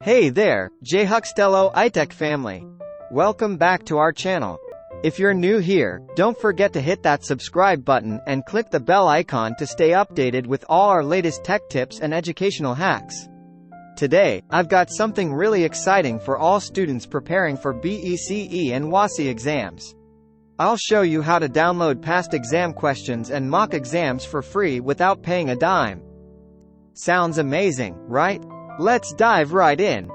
Hey there, Huxtello iTech family. Welcome back to our channel. If you're new here, don't forget to hit that subscribe button and click the bell icon to stay updated with all our latest tech tips and educational hacks. Today, I've got something really exciting for all students preparing for BECE and WASSCE exams. I'll show you how to download past exam questions and mock exams for free without paying a dime. Sounds amazing, right? Let's dive right in.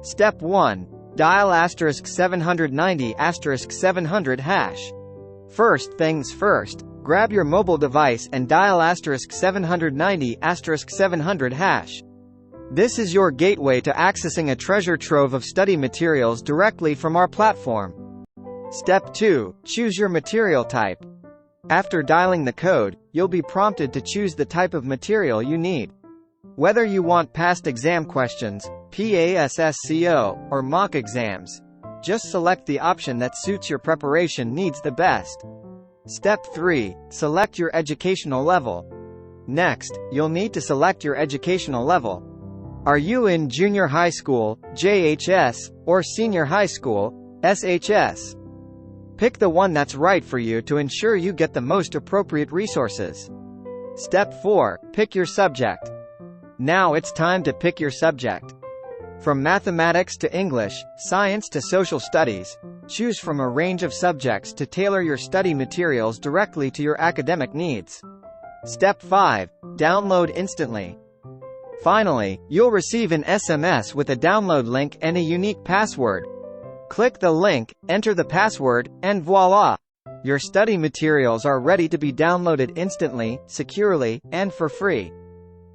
Step 1. Dial *790*700#. First things first, grab your mobile device and dial *790*700#. This is your gateway to accessing a treasure trove of study materials directly from our platform. Step 2. Choose your material type. After dialing the code, you'll be prompted to choose the type of material you need. Whether you want past exam questions, PASSCO, or mock exams, just select the option that suits your preparation needs the best. Step 3. Select your educational level. Next, you'll need to select your educational level. Are you in junior high school, JHS, or senior high school, SHS? Pick the one that's right for you to ensure you get the most appropriate resources. Step 4. Pick your subject. Now it's time to pick your subject. From mathematics to English, science to social studies, choose from a range of subjects to tailor your study materials directly to your academic needs. Step 5. Download instantly. Finally, you'll receive an SMS with a download link and a unique password. Click the link, enter the password, and voila! Your study materials are ready to be downloaded instantly, securely, and for free.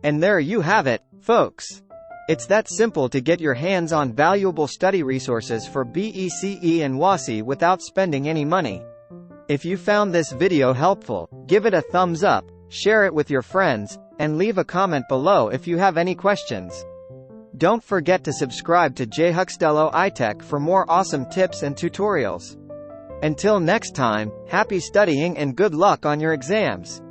And there you have it, folks. It's that simple to get your hands on valuable study resources for BECE and WASSCE without spending any money. If you found this video helpful, give it a thumbs up, share it with your friends, and leave a comment below if you have any questions. Don't forget to subscribe to Huxtello iTech for more awesome tips and tutorials. Until next time, happy studying and good luck on your exams.